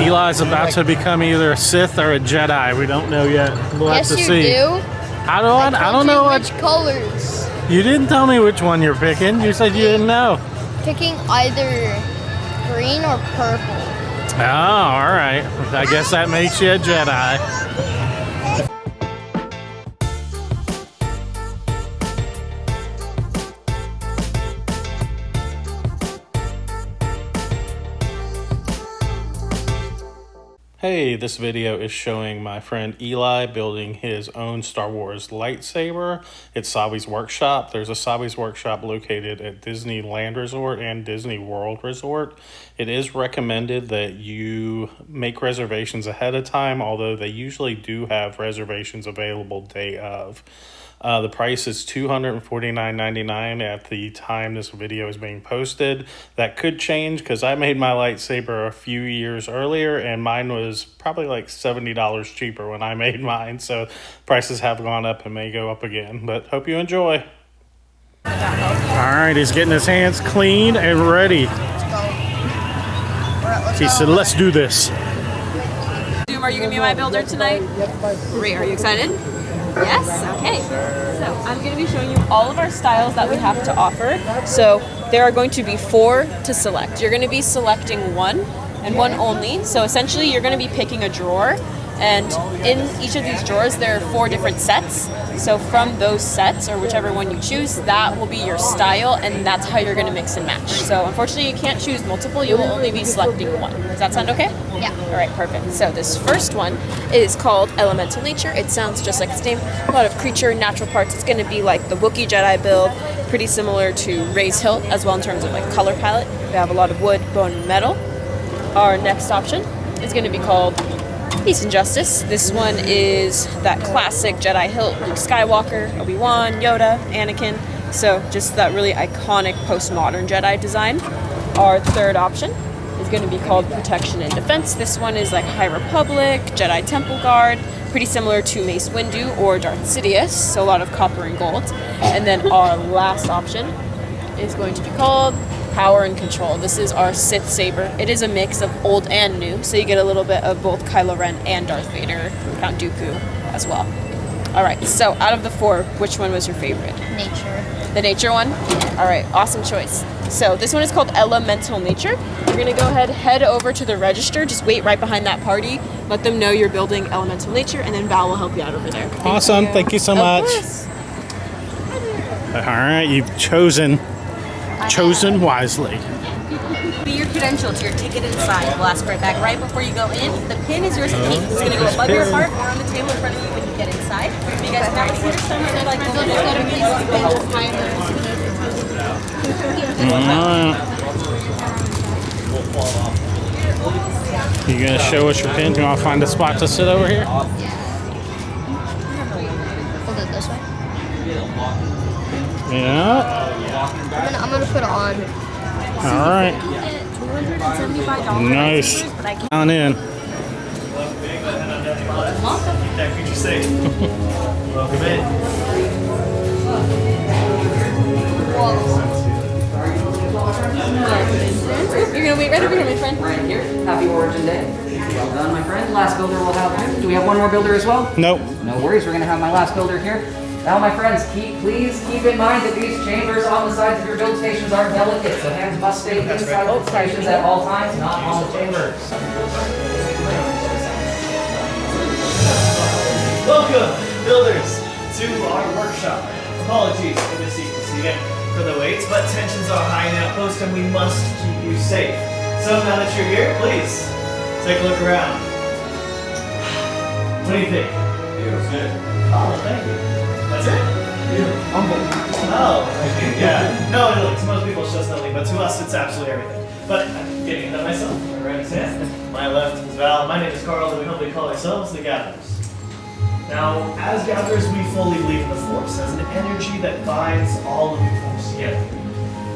Eli's about to become either a Sith or a Jedi. We don't know yet. We'll have to see. Yes, you do. I don't know which colors. You didn't tell me which one you're picking. You said you didn't know. Picking either green or purple. Oh, all right. I guess that makes you a Jedi. Hey, this video is showing my friend Eli building his own Star Wars lightsaber. It's Savi's workshop. There's a Savi's workshop located at Disneyland Resort and Disney World Resort. It is recommended that you make reservations ahead of time, although they usually do have reservations available day of. The price is $249.99 at the time this video is being posted. That could change because I made my lightsaber a few years earlier and mine was probably like $70 cheaper when I made mine. So prices have gone up and may go up again, but hope you enjoy. All right, he's getting his hands clean and ready. He said, let's do this. Are you going to be my builder tonight? Great, are you excited? Yes? Okay. So I'm going to be showing you all of our styles that we have to offer. So there are going to be 4 to select. You're going to be selecting one and one only. So essentially you're going to be picking a drawer, and in each of these drawers there are 4 different sets. So from those sets, or whichever one you choose, that will be your style, and that's how you're going to mix and match. So unfortunately you can't choose multiple, you will only be selecting one. Does that sound okay? Yeah. Alright, perfect. So this first one is called Elemental Nature. It sounds just like its name. A lot of creature, natural parts. It's going to be like the Wookiee Jedi build, pretty similar to Rey's hilt as well in terms of like color palette. We have a lot of wood, bone, and metal. Our next option is going to be called Peace and Justice. This one is that classic Jedi hilt, Luke Skywalker, Obi-Wan, Yoda, Anakin. So just that really iconic postmodern Jedi design. Our third option is going to be called Protection and Defense. This one is like High Republic, Jedi Temple Guard, pretty similar to Mace Windu or Darth Sidious, so a lot of copper and gold. And then our last option is going to be called Power and Control. This is our Sith Saber. It is a mix of old and new, so you get a little bit of both Kylo Ren and Darth Vader, Count Dooku as well. Alright, so out of the 4, which one was your favorite? Nature. The nature one? Alright, awesome choice. So this one is called Elemental Nature. You're going to go head over to the register, just wait right behind that party, let them know you're building Elemental Nature, and then Val will help you out over there. Awesome, thank you so much. Alright, you've chosen wisely. Be your credential to your ticket inside. We'll ask for it back right before you go in. The pin is yours to keep. It's going to go above your heart or on the table in front of you when you get inside. If you guys have a seat or something they'd like to You gonna show us your pin? You want to find a spot to sit over here? Hold it this way. Yeah. I'm gonna put it on. All right. $275. Nice. Down in. That creature safe. Welcome in. You're going to wait right over here, my friend. Right here. Happy Origin Day. Well done, my friend. Last builder will have him. Do we have one more builder as well? Nope. No worries. We're going to have my last builder here. Now, my friends, please keep in mind that these chambers on the sides of your build stations are delicate, so hands must stay inside the stations at all times, not on the chambers. Welcome, builders, to our workshop. Apologies for this evening for the waits, but tensions are high in Outpost and we must keep you safe. So now that you're here, please take a look around. What do you think? Feels good. Oh, thank you. That's it? Humble. Oh, yeah. No, look, to most people it's just nothing, but to us it's absolutely everything. But I'm getting into myself. My right is hand, my left is Val. My name is Carl, and we humbly call ourselves the Gatherers. Now, as Gatherers, we fully believe in the Force as an energy that binds all of you folks together.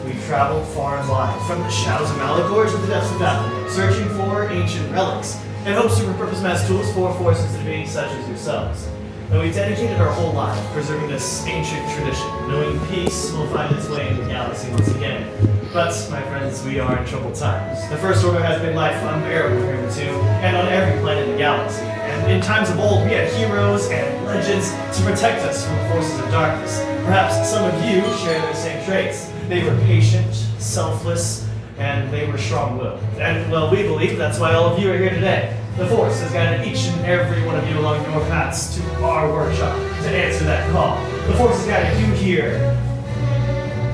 We've traveled far and wide, from the shadows of Malachor to the depths of Batuu, searching for ancient relics, in hopes to repurpose them as tools for forces and beings such as yourselves. And we dedicated our whole life preserving this ancient tradition, knowing peace will find its way into the galaxy once again. But, my friends, we are in troubled times. The First Order has made life unbearable here in Batuu, and on every planet in the galaxy. And in times of old, we had heroes and legends to protect us from the forces of darkness. Perhaps some of you share those same traits. They were patient, selfless, and they were strong-willed. And, well, we believe that's why all of you are here today. The Force has guided each and every one of you along your paths to our workshop to answer that call. The Force has guided you here,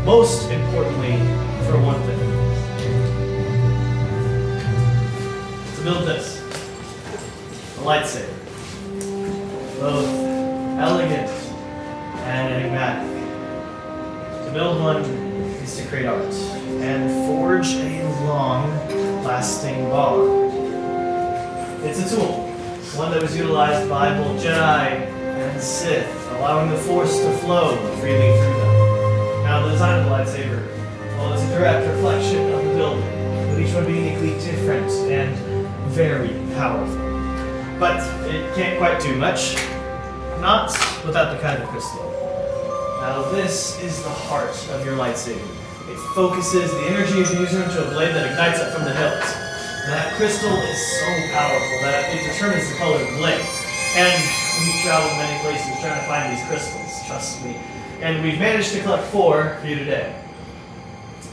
most importantly, for one thing. To build this. A lightsaber. Both elegant and enigmatic. To build one is to create art and forge a long-lasting bond. It's a tool, one that was utilized by both Jedi and Sith, allowing the Force to flow freely through them. Now, the design of the lightsaber, well, is a direct reflection of the building, with each one being uniquely different and very powerful. But it can't quite do much, not without the kyber crystal. Now, this is the heart of your lightsaber. It focuses the energy of the user into a blade that ignites up from the hilt. That crystal is so powerful that it determines the color of the blade. And we've traveled many places trying to find these crystals, trust me. And we've managed to collect 4 for you today.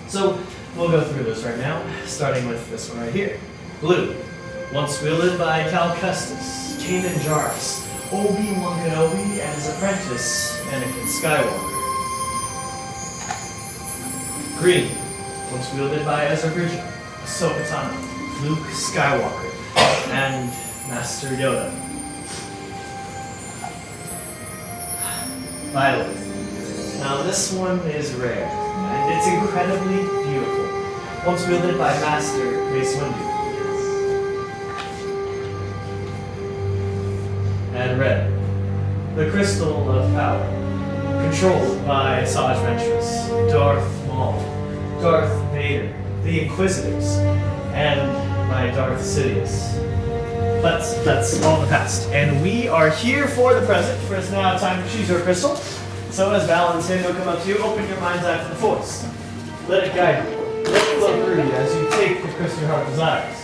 So we'll go through this right now, starting with this one right here. Blue, once wielded by Cal Kestis, Kanan Jarrus, Obi-Wan Kenobi, and his apprentice, Anakin Skywalker. Green, once wielded by Ezra Bridger, Ahsoka Tano, Luke Skywalker, and Master Yoda. Violet. Now this one is rare, and it's incredibly beautiful. Once wielded by Master Mace Windu. And red. The Crystal of Power. Controlled by Asajj Ventress, Darth Maul, Darth Vader, the Inquisitors, and by Darth Sidious. But that's all in the past. And we are here for the present, for it's now time to choose your crystal. So as Val and Tim will come up to you, open your mind's eye to the Force. Let it guide you. Let it flow through you as you take the crystal your heart desires.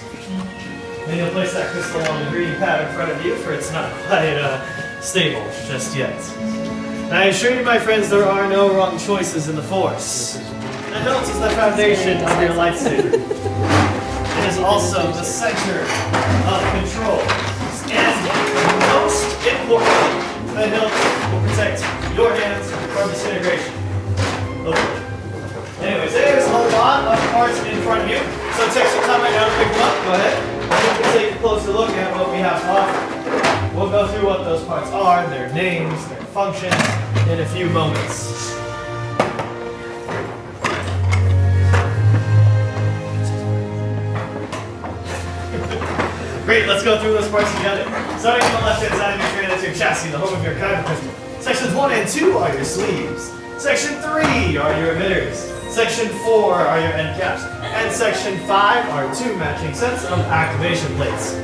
Then you'll place that crystal on the green pad in front of you, for it's not quite stable just yet. And I assure you, my friends, there are no wrong choices in the Force. The hilt is the foundation of your lightsaber. It is also the center of control. And most importantly, the hilt will protect your hands from disintegration. Okay. Anyways, there's a lot of parts in front of you. So take some time right now to pick them up. Go ahead. And we can take a closer look at what we have to offer. We'll go through what those parts are, their names, their functions, in a few moments. Great, let's go through those parts together. Starting on the left-hand side, make sure that's your chassis, the home of your kyber crystal. Sections 1 and 2 are your sleeves. Section 3 are your emitters. Section 4 are your end caps. And Section 5 are 2 matching sets of activation plates.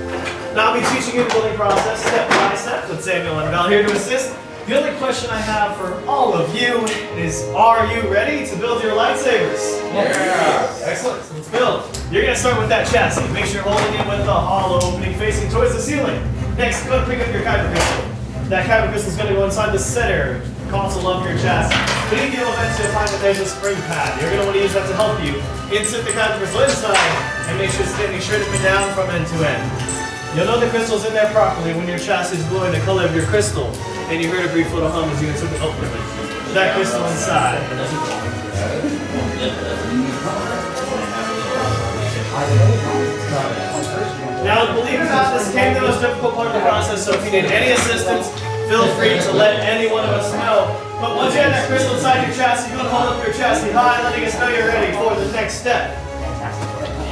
Now I'll be teaching you the building process step by step with Samuel and Val here to assist. The only question I have for all of you is, are you ready to build your lightsabers? Yeah. Excellent, so let's build. You're going to start with that chassis. Make sure you're holding it with the hollow opening facing towards the ceiling. Next, go and pick up your kyber crystal. That kyber crystal is going to go inside the center console of your chassis. Beneath you'll eventually find that there's a spring pad. You're going to want to use that to help you insert the kyber crystal inside and make sure it's standing straight up and down from end to end. You'll know the crystal's in there properly when your chassis is glowing the color of your crystal, and you heard a brief little hum as you insert the opening. That crystal inside. Now, believe it or not, this came the most difficult part of the process, so if you need any assistance, feel free to let any one of us know. But once you have that crystal inside your chassis, you're going to hold up your chassis high, letting us know you're ready for the next step.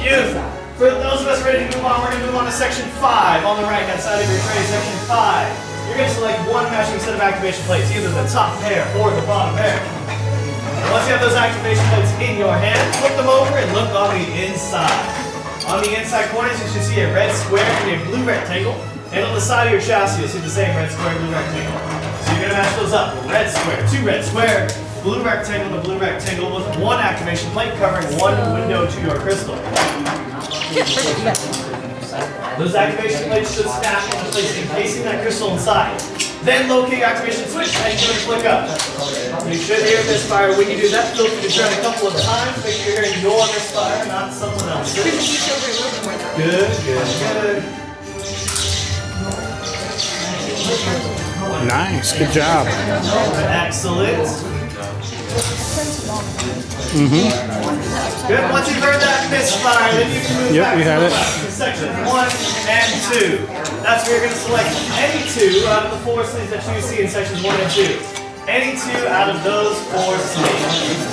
Beautiful. For those of us ready to move on, we're going to move on to Section 5 on the right-hand side of your tray. Section 5. You're going to select one matching set of activation plates, either the top pair or the bottom pair. And once you have those activation plates in your hand, flip them over and look on the inside. On the inside corners, you should see a red square and a blue rectangle. And on the side of your chassis, you'll see the same red square, blue rectangle. So you're gonna match those up. Red square, 2 red square, blue rectangle to blue rectangle with 1 activation plate covering 1 window to your crystal. Those activation plates should snap into place, encasing that crystal inside. Then locate your activation switch and give it a flick up. You should hear misfire. When you do that, feel free to turn a couple of times. Make sure you're hearing your misfire, not someone else's. Good, good, good. Nice, good job. Excellent. Good. Once you've heard that misfire, then you can move back we had it. to section 1 and 2. That's where you're going to select any 2 out of the 4 sleeves that you see in sections 1 and 2. Any 2 out of those 4 sleeves.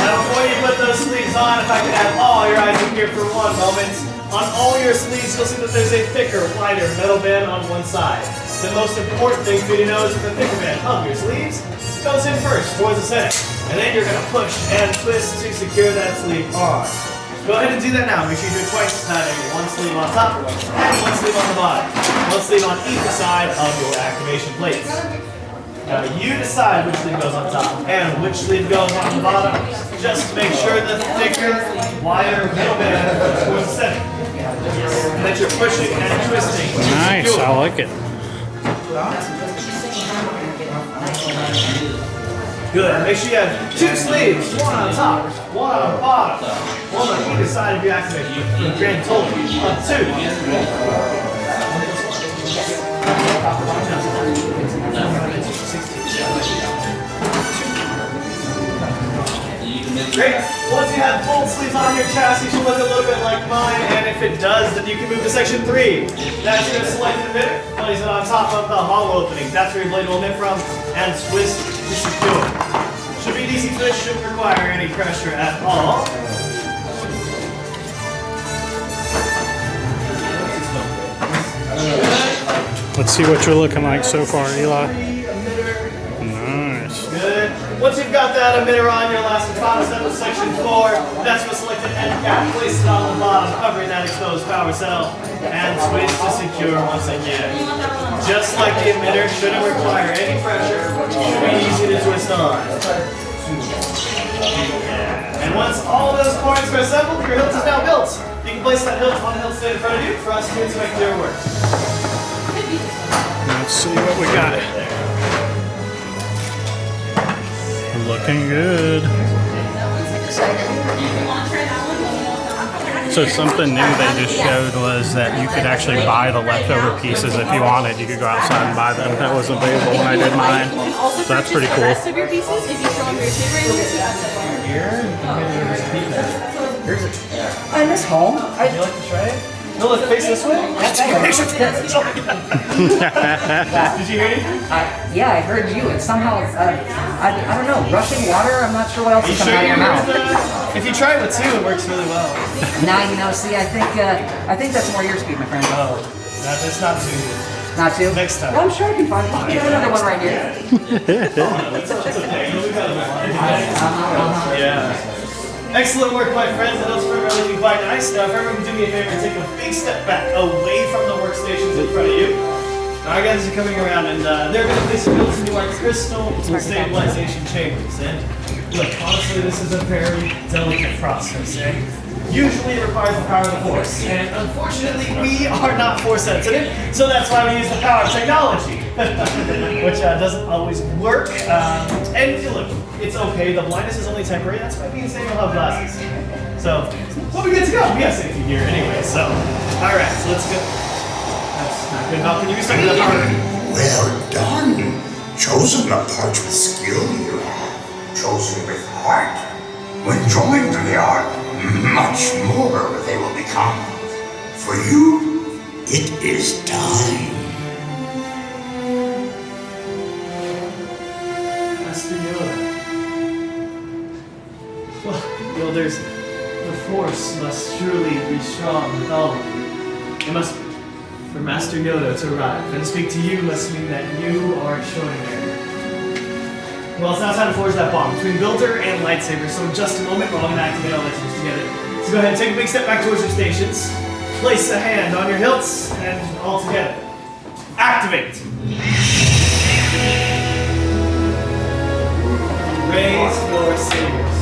Now before you put those sleeves on, if I could have all your eyes in here for one moment, on all your sleeves you'll see that there's a thicker, lighter metal band on one side. The most important thing for you to know is that the thicker band of your sleeves goes in first towards the center. And then you're going to push and twist to secure that sleeve on. Go ahead and do that now. Make sure you do it twice, having 1 sleeve on top and 1 sleeve on the bottom. 1 sleeve on either side of your activation plates. Now you decide which sleeve goes on top and which sleeve goes on the bottom. Just make sure the thicker, wider middle band goes towards the center. And that you're pushing and twisting. Nice, I like it. Good. Make sure you have 2 sleeves, 1 on top, 1 on the bottom, 1 on either side of your activation. For a grand total of 2. Great. Once you have full sleeves on your chassis, it should look a little bit like mine, and if it does, then you can move to section 3. That's going to select an emitter, place it on top of the hollow opening. That's where your blade will emit from, and twist to secure. Should be an easy twist, shouldn't require any pressure at all. Let's see what you're looking like so far, Eli. Nice. Good. Once you've got that emitter on your last and final step of section 4, that's what's selected end cap. Place it on the bottom, covering that exposed power cell, and twist to secure once again. Just like the emitter, shouldn't require any pressure. Should be easy to twist on. And once all those points are assembled, your hilt is now built. You can place that hilt on the hilt stand in front of you for us to inspect your work. Let's see what we got. Looking good. So something new they just showed was that you could actually buy the leftover pieces if you wanted. You could go outside and buy them. That wasn't available when I did mine. So that's pretty cool. The rest of your pieces, if you show them your saber, I miss home. Would you like to try it? No, let's face this way. Did you hear anything? Yeah, I heard you. It's somehow, I don't know, rushing water? I'm not sure what else is coming out of your mouth. If you try it with 2, it works really well. Nah, you know, see, I think that's more your speed, my friend. Oh, that's not 2. Not too? Next time. Well, I'm sure I can find one. We have another one right here. Yeah. Excellent work, my friends. Those were really quite nice. Now, if everyone can do me a favor and take a big step back away from the workstations in front of you. Our guys are coming around, and they're going to place your builds into our crystal stabilization chambers. And look, honestly, this is a very delicate process. And usually it requires the power of the force. And unfortunately, we are not force sensitive, so that's why we use the power of technology, which doesn't always work. And look, it's okay. The blindness is only temporary. That's why me and Samuel have glasses. So, we'll be good to go. We have safety gear anyway. So, all right. So let's go. That's not good enough. Can you restart that power? Well done. Chosen approach with skill you have. Chosen with heart. When joined to the art, much more they will become. For you, it is time. Master Yoda. Well, there's the Force must truly be strong with all of you. It must, for Master Yoda to arrive and speak to you must mean that you are extraordinary. Well, it's now time to forge that bond between Builder and Lightsaber. So in just a moment, we're all going to activate our lightsabers together. So go ahead and take a big step back towards your stations. place a hand on your hilts and all together. Activate. Raise your sabers.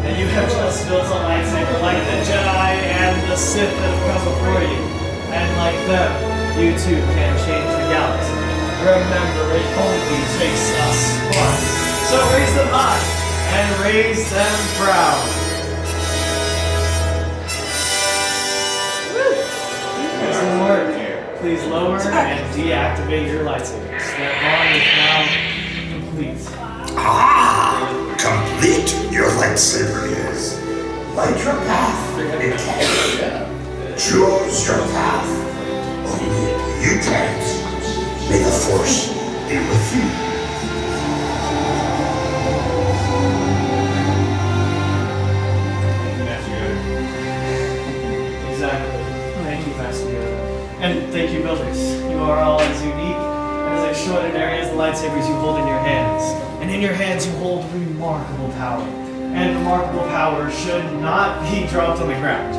And you have just built a lightsaber like the Jedi and the Sith that have come before you. And like them, you too can change the galaxy. Remember, it only takes a spark. So raise them high and raise them proud. Excellent work. Please lower and deactivate your lightsabers. That bond is now complete. Complete your lightsaber is. Light your path. It can. Choose your path. Only you can't. May the Force be with you. Exactly. Thank you, Master Yoda. And thank you, builders. You are all as unique and as extraordinary as the lightsabers you hold in your hands. And in your hands you hold remarkable power. And remarkable power should not be dropped on the ground.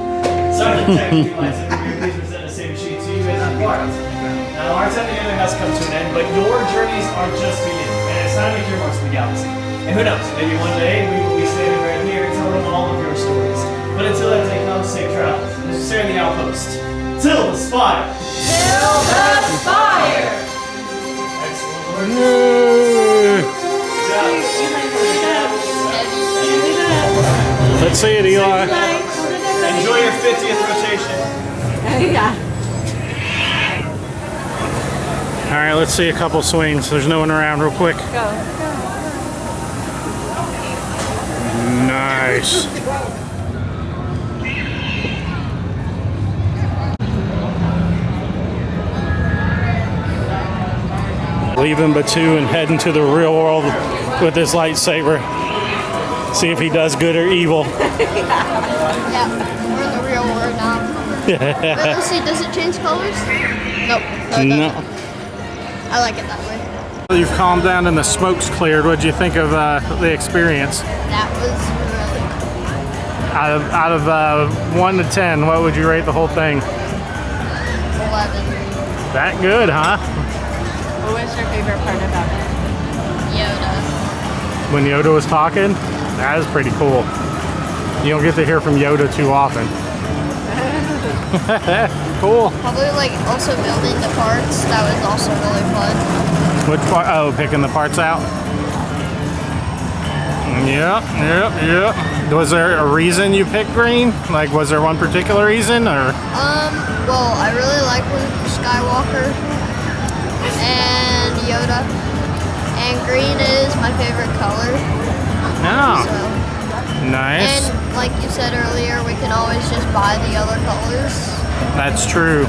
So technically, lightsaber, please present the same sheet to you as a part. Now, our time together has come to an end, but your journeys are just beginning. And it's time to make your marks to the galaxy. And who knows, maybe one day we will be standing right here telling all of your stories. But until that day comes, safe travels. This is Sarah the Outpost. Till the spire! Till the spire! Excellent work. Yay. Good job. Let's see it, Eli. Enjoy your 50th rotation. Yeah. All right, let's see a couple swings. There's no one around real quick. Go. Nice. Leaving Batuu and heading to the real world with his lightsaber. See if he does good or evil. Yeah, we're in the real world now. Wait, let's see, does it change colors? Nope. No, it No. doesn't. I like it that way. You've calmed down and the smoke's cleared. What'd you think of the experience? That was really Out of 1 to 10, what would you rate the whole thing? 11. That good, huh? What was your favorite part about it? Yoda. When Yoda was talking? That is pretty cool. You don't get to hear from Yoda too often. Cool. Probably like also building the parts. That was also really fun. Which part? Oh, picking the parts out? Yep. Was there a reason you picked green? Like, was there one particular reason, or? Well, I really like Luke Skywalker and Yoda. And green is my favorite color. No. So. Nice. And like you said earlier, we can always just buy the other colors. That's true.